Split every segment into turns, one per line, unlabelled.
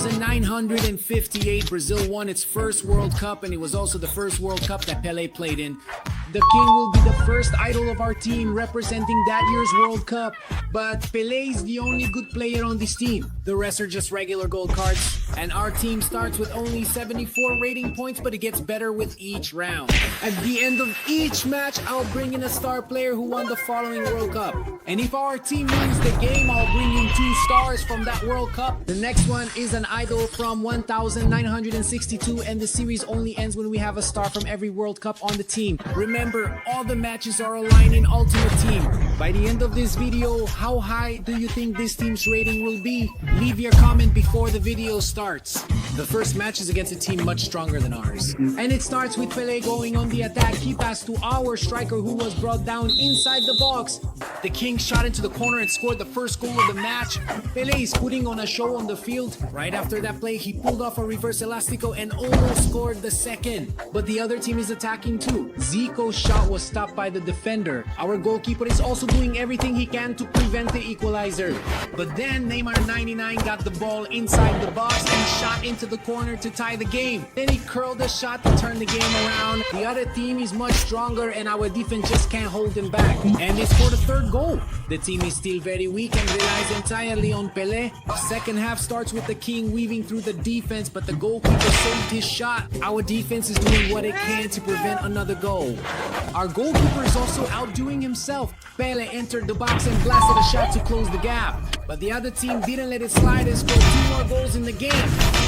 1958, Brazil won its first World Cup, and it was also the first World Cup that Pelé played in. The King will be the first idol of our team representing that year's World Cup. But Pelé is the only good player on this team. The rest are just regular gold cards. And our team starts with only 74 rating points, but it gets better with each round. At the end of each match, I'll bring in a star player who won the following World Cup. And if our team wins the game, I'll bring in 2 stars from that World Cup. The next one is an idol from 1962, and the series only ends when we have a star from every World Cup on the team. Remember, all the matches are aligned in Ultimate Team. By the end of this video, how high do you think this team's rating will be? Leave your comment before the video starts. The first match is against a team much stronger than ours. And it starts with Pelé going on the attack. He passed to our striker who was brought down inside the box. The King shot into the corner and scored the first goal of the match. Pelé is putting on a show on the field. Right after that play, he pulled off a reverse elastico and almost scored the second. But the other team is attacking too. Zico's shot was stopped by the defender. Our goalkeeper is also doing everything he can to prevent the equalizer. But then Neymar 99 got the ball inside the box and shot into the corner to tie the game. Then he curled a shot to turn the game around. The other team is much stronger and our defense just can't hold them back. And they scored a third goal. The team is still very weak and relies entirely on Pelé. Second half starts with the King weaving through the defense, but the goalkeeper saved his shot. Our defense is doing what it can to prevent another goal. Our goalkeeper is also outdoing himself. Pelé entered the box and blasted a shot to close the gap. But the other team didn't let it slide and scored 2 more goals in the game.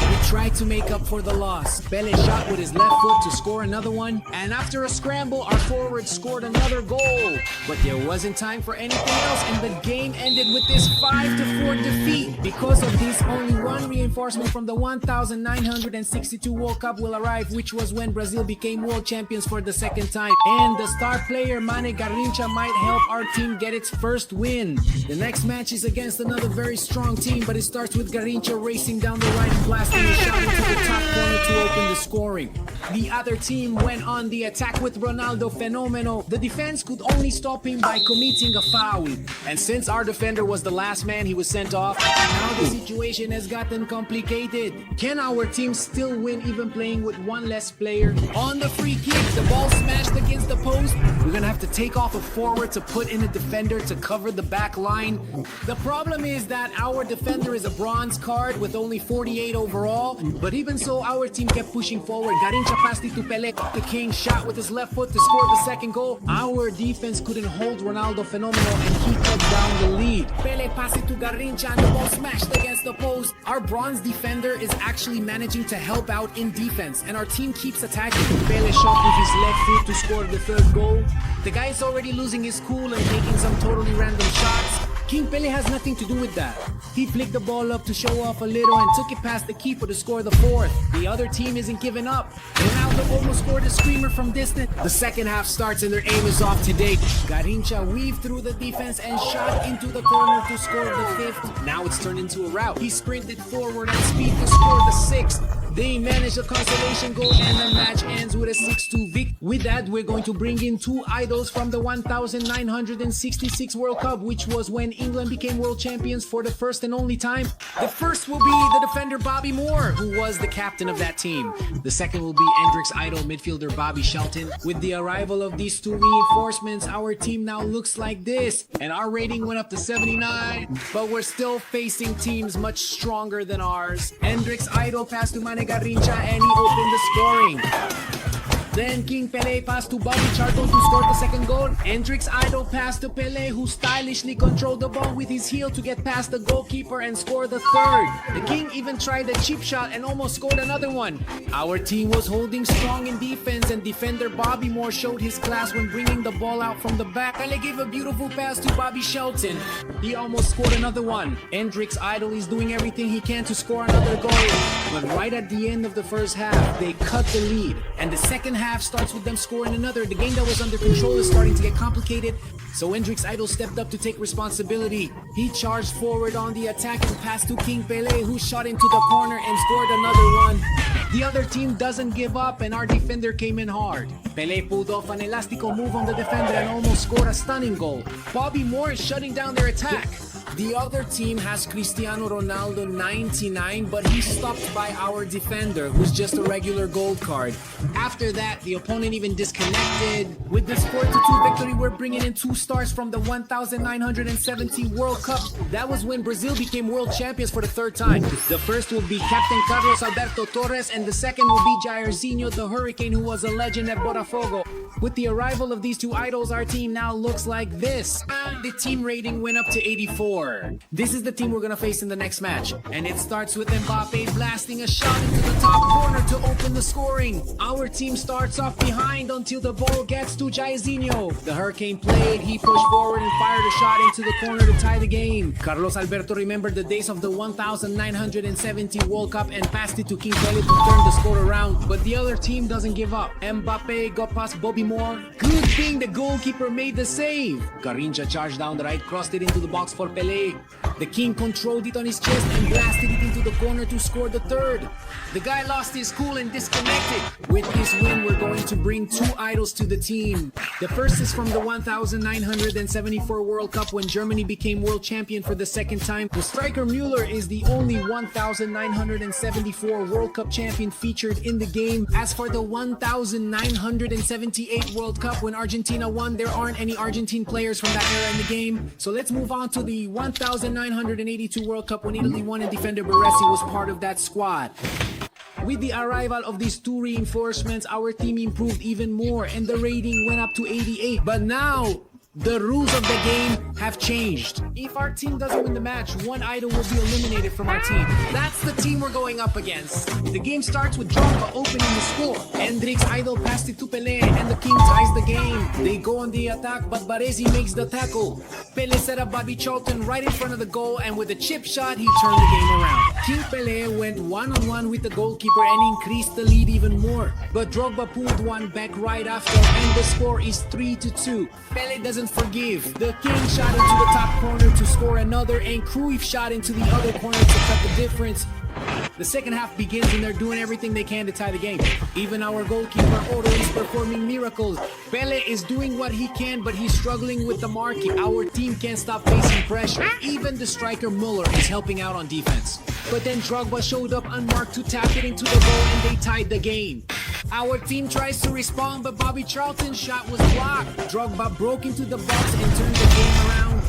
We tried to make up for the loss. Pelé shot with his left foot to score another one. And after a scramble, our forward scored another goal. But there wasn't time for anything else, and the game ended with this 5-4 defeat. Because of this, only one reinforcement from the 1962 World Cup will arrive, which was when Brazil became world champions for the second time. And the star player Mane Garrincha might help our team get its first win. The next match is against another very strong team, but it starts with Garrincha racing down the right and blasting a shot into the top corner to open the scoring. The other team went on the attack with Ronaldo Fenomeno. The defense could only stop him by committing a foul. And since our defender was the last man, he was sent off. Now the situation has gotten complicated. Can our team still win even playing with one less player? On the free kick, the ball smashed against the post. We're gonna have to take off a forward to put in a defender to cover the back line. The problem is that our defender is a bronze card with only 48 overall. But even so, our team kept pushing forward. Garrincha passed it to Pelé. The King shot with his left foot to score the second goal. Our defense couldn't hold Ronaldo Fenomeno and he cut down the lead. Pelé passed it to Garrincha and the ball smashed against the post. Our bronze defender is actually managing to help out in defense, and our team keeps attacking. Pelé shot with his left foot to score the third goal. The guy is already losing his cool and taking some totally random shots. King Pelé has nothing to do with that. He flicked the ball up to show off a little and took it past the keeper to score the fourth. The other team isn't giving up. Ronaldo almost scored a screamer from distance. The second half starts and their aim is off to date. Garrincha weaved through the defense and shot into the corner to score the fifth. Now it's turned into a rout. He sprinted forward at speed to score the sixth. They managed a consolation goal and the match ends with a 6-2 victory. With that, we're going to bring in 2 idols from the 1966 World Cup, which was when England became world champions for the first and only time. The first will be the defender Bobby Moore, who was the captain of that team. The second will be Hendrix' idol midfielder Bobby Shelton. With the arrival of these 2 reinforcements, our team now looks like this. And our rating went up to 79, but we're still facing teams much stronger than ours. Hendrix' idol passed to Mane Garrincha and he opened the scoring. Then King Pelé passed to Bobby Charlton who scored the second goal. Hendrix' idol passed to Pelé, who stylishly controlled the ball with his heel to get past the goalkeeper and score the third. The King even tried a cheap shot and almost scored another one. Our team was holding strong in defense and defender Bobby Moore showed his class when bringing the ball out from the back. Pelé gave a beautiful pass to Bobby Shelton. He almost scored another one. Hendrix' idol is doing everything he can to score another goal. But right at the end of the first half, they cut the lead. And the second half starts with them scoring another. The game that was under control is starting to get complicated. So Hendrix' idol stepped up to take responsibility. He charged forward on the attack and passed to King Pelé, who shot into the corner and scored another one. The other team doesn't give up and our defender came in hard. Pelé pulled off an elastico move on the defender and almost scored a stunning goal. Bobby Moore is shutting down their attack. The other team has Cristiano Ronaldo 99, but he's stopped by our defender, who's just a regular gold card. After that, the opponent even disconnected. With this 4-2 victory, we're bringing in 2 stars from the 1970 World Cup. That was when Brazil became world champions for the 3rd time. The first will be Captain Carlos Alberto Torres, and the second will be Jairzinho the Hurricane, who was a legend at Botafogo. With the arrival of these 2 idols, our team now looks like this. The team rating went up to 84. This is the team we're gonna face in the next match. And it starts with Mbappe blasting a shot into the top corner to open the scoring. Our team starts off behind until the ball gets to Jairzinho. The Hurricane played, he pushed forward and fired a shot into the corner to tie the game. Carlos Alberto remembered the days of the 1970 World Cup and passed it to King Pele to turn the score around. But the other team doesn't give up. Mbappe got past Bobby Moore. Good thing the goalkeeper made the save. Garrincha charged down the right, crossed it into the box for Pele. The King controlled it on his chest and blasted it into the corner to score the 3rd. The guy lost his cool and disconnected. With this win, we're going to bring 2 idols to the team. The first is from the 1974 World Cup when Germany became world champion for the 2nd time. The striker Müller is the only 1974 World Cup champion featured in the game. As for the 1978 World Cup when Argentina won, there aren't any Argentine players from that era in the game. So let's move on to the 1982 World Cup when Italy won and defender Baresi was part of that squad. With the arrival of these 2 reinforcements, our team improved even more and the rating went up to 88. But now, the rules of the game have changed. If our team doesn't win the match, 1 idol will be eliminated from our team. That's the team we're going up against. The game starts with Drogba opening the score. Hendrik's idol passed it to Pelé and the King ties the game. They go on the attack, but Baresi makes the tackle. Pelé set up Bobby Charlton right in front of the goal, and with a chip shot, he turned the game around. King Pelé went 1-on-1 with the goalkeeper and increased the lead even more. But Drogba pulled one back right after, and the score is 3-2. Pelé doesn't forgive. The King shot into the top corner to score another, and Cruyff shot into the other corner to cut the difference. The second half begins and they're doing everything they can to tie the game. Even our goalkeeper Otto is performing miracles. Pele is doing what he can, but he's struggling with the marking. Our team can't stop facing pressure. Even the striker Muller is helping out on defense. But then Drogba showed up unmarked to tap it into the goal and they tied the game. Our team tries to respond, but Bobby Charlton's shot was blocked. Drogba broke into the box and turned the game around.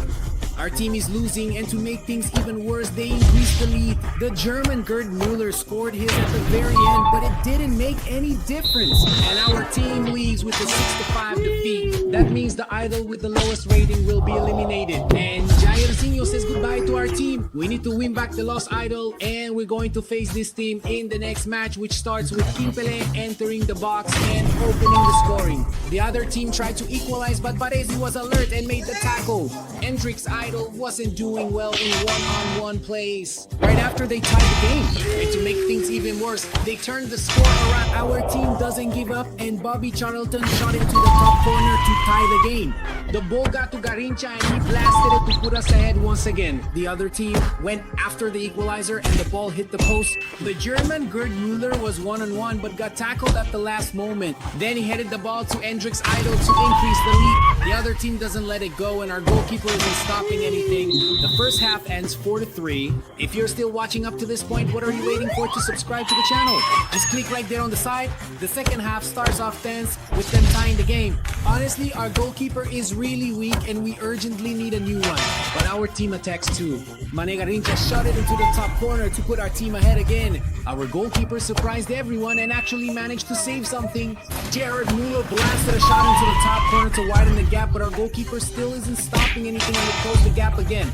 Our team is losing, and to make things even worse, they increased the lead. The German Gerd Müller scored his at the very end, but it didn't make any difference. And our team leaves with a 6-5 defeat. That means the idol with the lowest rating will be eliminated. And Jairzinho says goodbye to our team. We need to win back the lost idol, and we're going to face this team in the next match, which starts with King Pelé entering the box and opening the scoring. The other team tried to equalize, but Baresi was alert and made the tackle. Hendrik's idol wasn't doing well in one-on-one plays. Right after they tied the game, and to make things even worse, they turned the score around. Our team doesn't give up, and Bobby Charlton shot into the top corner to tie the game. The ball got to Garrincha and he blasted it to put us ahead once again. The other team went after the equalizer and the ball hit the post. The German Gerd Müller was one-on-one but got tackled at the last moment. Then he headed the ball to Hendrik's idol to increase the lead. The other team doesn't let it go, and our goalkeeper isn't stopping anything. The first half ends 4-3. If you're still watching up to this point, what are you waiting for to subscribe to the channel? Just click right there on the side. The second half starts off tense with them tying the game. Honestly, our goalkeeper is really weak and we urgently need a new one. But our team attacks too. Mane Garrincha shot it into the top corner to put our team ahead again. Our goalkeeper surprised everyone and actually managed to save something. Gerd Müller blasted a shot into the top corner to widen the gap, but our goalkeeper still isn't stopping anything and it closed the gap again.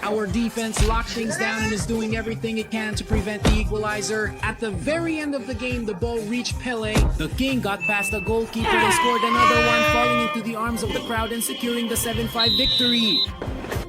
Our defense locked things down and is doing everything it can to prevent the equalizer. At the very end of the game, the ball reached Pele. The King got past the goalkeeper and scored another one, falling into the arms of the crowd and securing the 7-5 victory.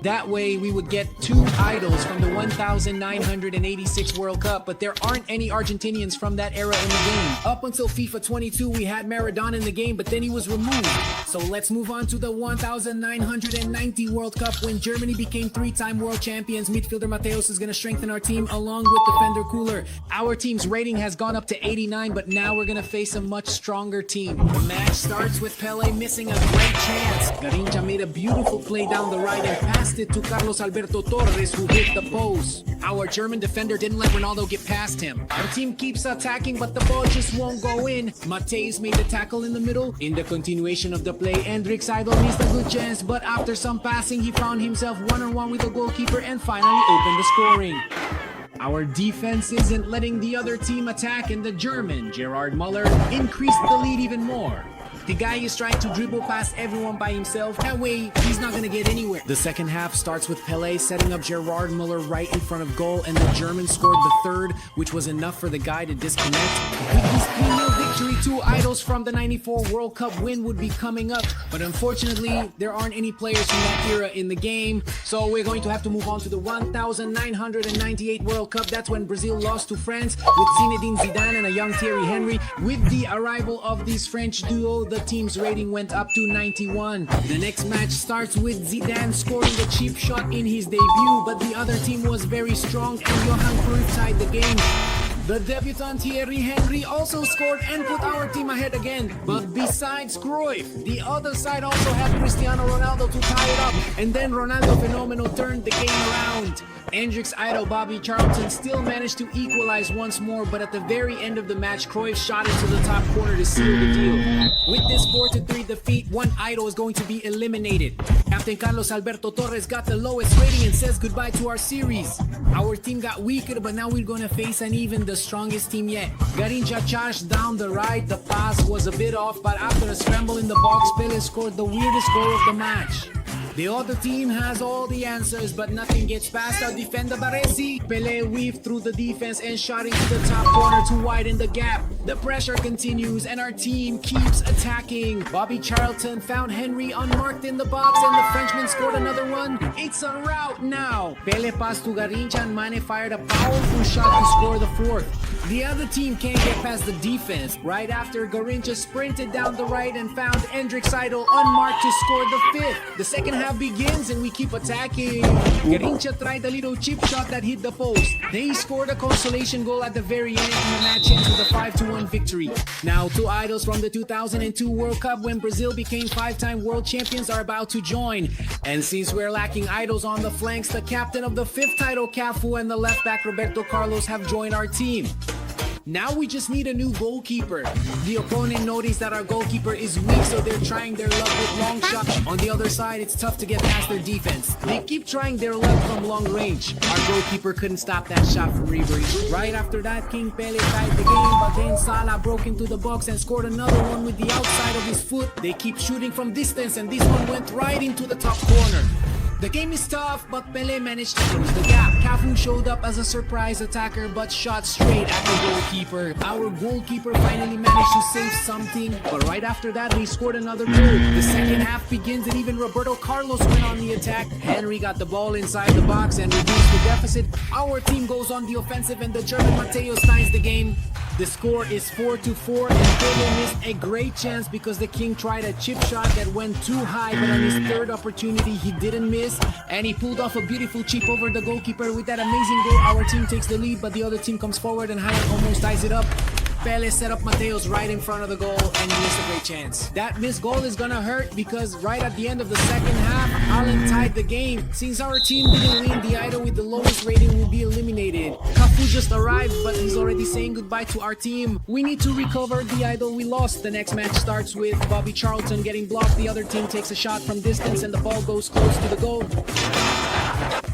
That way, we would get 2 idols from the 1986 World Cup, but there aren't any Argentinians from that era in the game. Up until FIFA 22, we had Maradona in the game, but then he was removed. So let's move on to the 1990 World Cup when Germany became 3-time world champions. Midfielder Mateos is going to strengthen our team along with defender Cooler. Our team's rating has gone up to 89, but now we're going to face a much stronger team. The match starts with Pele missing a great chance. Garrincha made a beautiful play down the right and passed passed it to Carlos Alberto Torres, who hit the post. Our German defender didn't let Ronaldo get past him. Our team keeps attacking, but the ball just won't go in. Mateus made the tackle in the middle. In the continuation of the play, Hendrix Idol missed a good chance, but after some passing, he found himself one-on-one with the goalkeeper and finally opened the scoring. Our defense isn't letting the other team attack, and the German, Gerard Muller, increased the lead even more. The guy is trying to dribble past everyone by himself. That way, he's not going to get anywhere. The second half starts with Pelé setting up Gerard Muller right in front of goal, and the German scored the third, which was enough for the guy to disconnect. With this 3-0 victory, 2 idols from the '94 World Cup win would be coming up. But unfortunately, there aren't any players from that era in the game. So we're going to have to move on to the 1998 World Cup. That's when Brazil lost to France with Zinedine Zidane and a young Thierry Henry. With the arrival of this French duo, the team's rating went up to 91. The next match starts with Zidane scoring a cheap shot in his debut, but the other team was very strong and Johan Cruyff tied the game. The debutant Thierry Henry also scored and put our team ahead again. But besides Cruyff, the other side also had Cristiano Ronaldo to tie it up, and then Ronaldo Phenomenal turned the game around. Hendrix idol Bobby Charlton still managed to equalize once more, but at the very end of the match, Cruyff shot into the top corner to seal the deal. With this 4-3 defeat, one idol is going to be eliminated. Captain Carlos Alberto Torres got the lowest rating and says goodbye to our series. Our team got weaker, but now we're going to face an even the strongest team yet. Garrincha charged down the right, the pass was a bit off, but after a scramble in the box, Pelé scored the weirdest goal of the match. The other team has all the answers, but nothing gets past our defender Baresi. Pelé weaved through the defense and shot into the top corner to widen the gap. The pressure continues and our team keeps attacking. Bobby Charlton found Henry unmarked in the box and the Frenchman scored another one. It's a rout now. Pelé passed to Garrincha and Mane fired a powerful shot to score the fourth. The other team can't get past the defense. Right after, Garrincha sprinted down the right and found Hendrix Idol unmarked to score the fifth. The second half begins and we keep attacking. Garrincha tried a little chip shot that hit the post. They scored a consolation goal at the very end and the match ends with a 5-1 victory. Now, 2 idols from the 2002 World Cup when Brazil became 5-time world champions are about to join. And since we're lacking idols on the flanks, the captain of the 5th title, Cafu, and the left back, Roberto Carlos, have joined our team. Now we just need a new goalkeeper. The opponent noticed that our goalkeeper is weak, so they're trying their luck with long shots. On the other side, it's tough to get past their defense. They keep trying their luck from long range. Our goalkeeper couldn't stop that shot from Ribery. Right after that, King Pelé tied the game, but then Salah broke into the box and scored another one with the outside of his foot. They keep shooting from distance, and this one went right into the top corner. The game is tough, but Pelé managed to close the gap. Cafu showed up as a surprise attacker, but shot straight at the goalkeeper. Our goalkeeper finally managed to save something, but right after that, he scored another goal. The second half begins, and even Roberto Carlos went on the attack. Henry got the ball inside the box and reduced the deficit. Our team goes on the offensive, and the German Mateus ties the game. The score is 4-4, and Pelé missed a great chance because the King tried a chip shot that went too high, but on his third opportunity, he didn't miss, and he pulled off a beautiful chip over the goalkeeper. With that amazing goal, our team takes the lead, but the other team comes forward and Hayek almost ties it up. Pelé set up Mateus right in front of the goal and he missed a great chance. That missed goal is gonna hurt because right at the end of the second half, Allen tied the game. Since our team didn't win, the idol with the lowest rating will be eliminated. Cafu just arrived, but he's already saying goodbye to our team. We need to recover the idol we lost. The next match starts with Bobby Charlton getting blocked. The other team takes a shot from distance and the ball goes close to the goal.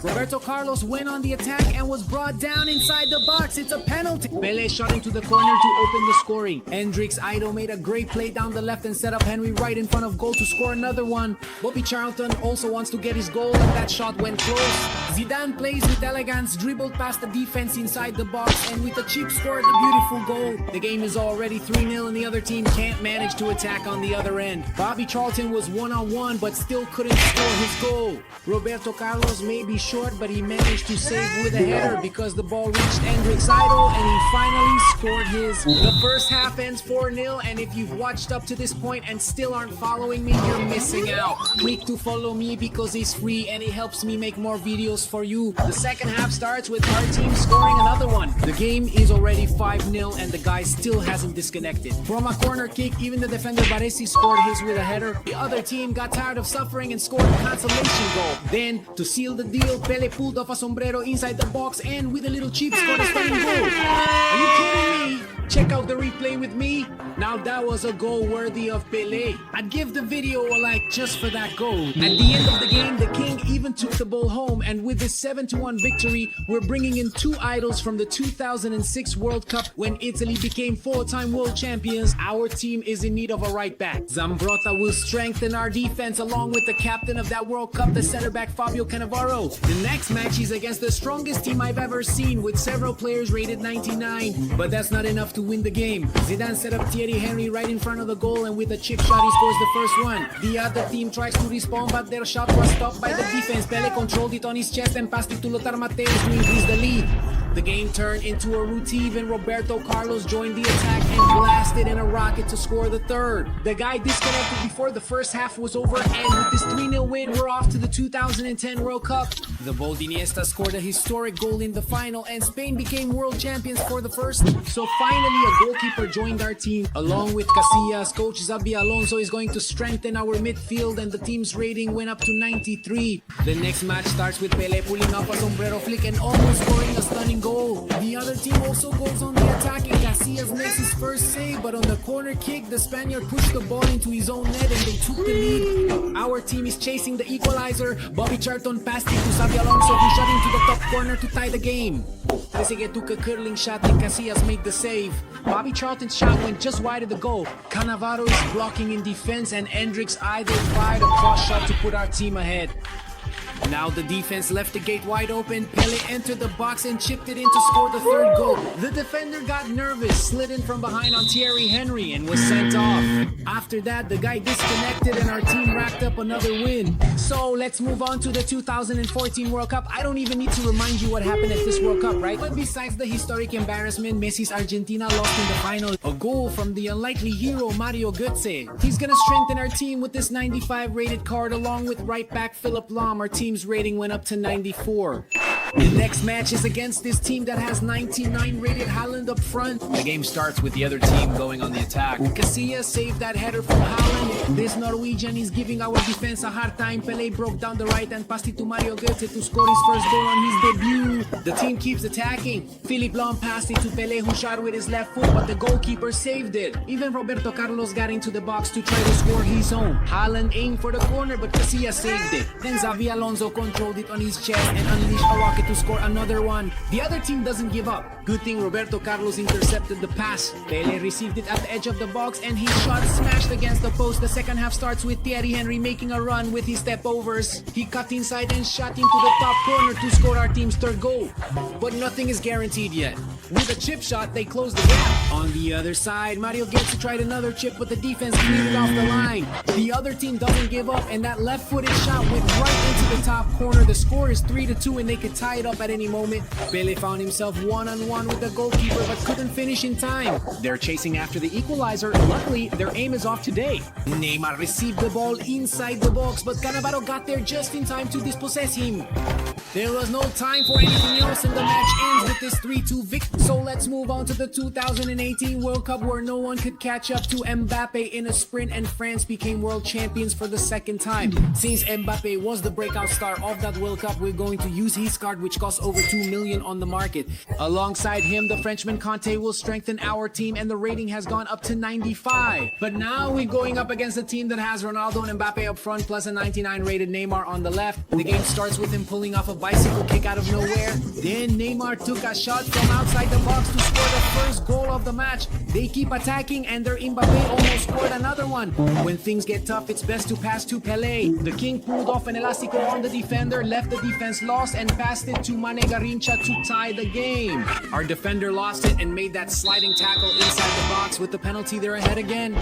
Roberto Carlos went on the attack and was brought down inside the box. It's a penalty. Pelé shot into the corner to open the scoring. Hendrix Idol made a great play down the left and set up Henry right in front of goal to score another one. Bobby Charlton also wants to get his goal and that shot went close. Zidane plays with elegance, dribbled past the defense inside the box and with a chip scored a beautiful goal. The game is already 3-0 and the other team can't manage to attack on the other end. Bobby Charlton was one-on-one but still couldn't score his goal. Roberto Carlos may be short, but he managed to save with a header because the ball reached Hendrik's idol and he finally scored his. The first half ends 4-0, and if you've watched up to this point and still aren't following me, you're missing out. Click to follow me because it's free and it helps me make more videos for you. The second half starts with our team scoring another one. The game is already 5-0 and the guy still hasn't disconnected. From a corner kick, even the defender Baresi scored his with a header. The other team got tired of suffering and scored a consolation goal. Then, to seal the deal, Pele pulled off a sombrero inside the box and with a little chip scored a stunning goal. Are you kidding me? Check out the replay with me. Now that was a goal worthy of Pele. I'd give the video a like just for that goal. At the end of the game, the King even took the ball home, and with this 7-1 victory, we're bringing in two idols from the 2006 World Cup when Italy became four-time world champions. Our team is in need of a right back. Zambrotta will strengthen our defense along with the captain of that World Cup, the center back Fabio Cannavaro. The next match is against the strongest team I've ever seen with several players rated 99, but that's not enough to win the game. Zidane set up Thierry Henry right in front of the goal, and with a chip shot he scores the first one. The other team tries to respond, but their shot was stopped by the defense. Pele controlled it on his chest and passed it to Lothar Matthäus to increase the lead. The game turned into a routine and Roberto Carlos joined the attack and blasted in a rocket to score the third. The guy disconnected before the first half was over, and with this 3-0 win, we're off to the 2010 World Cup. The bold Iniesta scored a historic goal in the final, and Spain became world champions for the first. So finally, a goalkeeper joined our team. Along with Casillas, coach Xabi Alonso is going to strengthen our midfield, and the team's rating went up to 93. The next match starts with Pele pulling up a sombrero flick and almost scoring a stunning goal. The other team also goes on the attack, and Casillas makes his first save, but on the corner kick, the Spaniard pushed the ball into his own net and they took the lead. Our team is chasing the equalizer. Bobby Charlton passed it to Xabi Alonso, who shot into the top corner to tie the game. Trezeguet took a curling shot and Casillas made the save. Bobby Charlton's shot went just wide of the goal. Cannavaro is blocking in defense, and Hendrik's idol fired a cross shot to put our team ahead. Now the defense left the gate wide open. Pele entered the box and chipped it in to score the third goal. The defender got nervous, slid in from behind on Thierry Henry and was sent off. After that, the guy disconnected and our team racked up another win. So let's move on to the 2014 World Cup. I don't even need to remind you what happened at this World Cup, right? But besides the historic embarrassment, Messi's Argentina lost in the final. A goal from the unlikely hero Mario Götze. He's gonna strengthen our team with this 95 rated card along with right back Philip Lahm. Our team's rating went up to 94. The next match is against this team that has 99 rated Haaland up front. The game starts with the other team going on the attack. Casillas saved that header from Haaland. This Norwegian is giving our defense a hard time. Pele broke down the right and passed it to Mario Götze to score his first goal on his debut. The team keeps attacking. Philip Lahm passed it to Pele, who shot with his left foot, but the goalkeeper saved it. Even Roberto Carlos got into the box to try to score his own. Haaland aimed for the corner, but Casillas saved it. Then Xabi Alonso controlled it on his chest and unleashed a rocket to score another one. The other team doesn't give up. Good thing Roberto Carlos intercepted the pass. Pele received it at the edge of the box and his shot smashed against the post. The second half starts with Thierry Henry making a run with his step overs. He cut inside and shot into the top corner to score our team's third goal. But nothing is guaranteed yet. With a chip shot, they close the gap. On the other side, Mario Götze tried another chip, but the defense cleared it off the line. The other team doesn't give up, and that left-footed shot went right into the top corner. The score is 3-2, and they could tie it up at any moment. Pele found himself one-on-one with the goalkeeper, but couldn't finish in time. They're chasing after the equalizer. Luckily, their aim is off today. Neymar received the ball inside the box, but Cannavaro got there just in time to dispossess him. There was no time for anything else, and the match ends with this 3-2 victory. So let's move on to the 2018 World Cup, where no one could catch up to Mbappe in a sprint, and France became world champions for the second time. Since Mbappe was the breakout star of that World Cup, we're going to use his card, which costs over 2 million on the market. Alongside him, the Frenchman Conte will strengthen our team, and the rating has gone up to 95. But now we're going up against a team that has Ronaldo and Mbappe up front, plus a 99 rated Neymar on the left. The game starts with him pulling off a bicycle kick out of nowhere. Then Neymar took a shot from outside the box to score the first goal of the match. They keep attacking, and their Mbappe almost scored another one. When things get tough, it's best to pass to Pele. The King pulled off an elastico on the defender, left the defense lost, and passed it to Mane Garrincha to tie the game. Our defender lost it and made that sliding tackle inside the box. With the penalty, they're ahead again.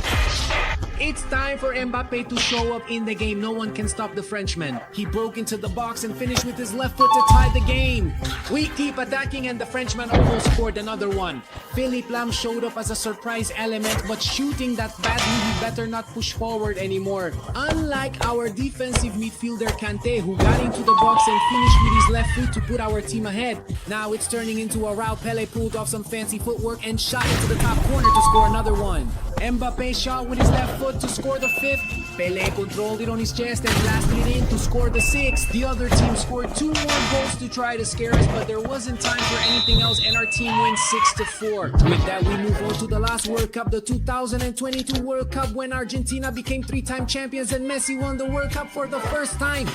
It's time for Mbappe to show up in the game. No one can stop the Frenchman. He broke into the box and finished with his left foot to tie the game. We keep attacking and the Frenchman almost scored another one. Philippe Lam showed up as a surprise element, but shooting that badly, he better not push forward anymore. Unlike our defensive midfielder Kante, who got into the box and finished with his left foot to put our team ahead. Now it's turning into a rout. Pele pulled off some fancy footwork and shot into the top corner to score another one. Mbappe shot with his left foot to score the fifth. Pele controlled it on his chest and blasted it in to score the sixth. The other team scored 2 more goals to try to scare us, but there wasn't time for anything else and our team wins 6-4. With that, we move on to the last World Cup, the 2022 World Cup, when Argentina became 3-time champions and Messi won the World Cup for the first time.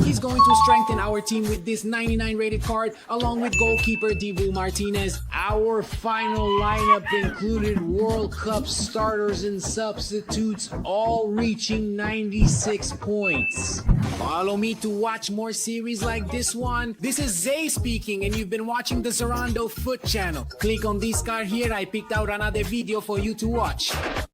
He's going to strengthen our team with this 99 rated card along with goalkeeper Dibu Martinez. Our final lineup included World Cup starters and substitutes, all reaching 96 points. Follow me to watch more series like this one. This is Zay speaking and you've been watching the Zerando Foot channel. Click on this card here. I picked out another video for you to watch.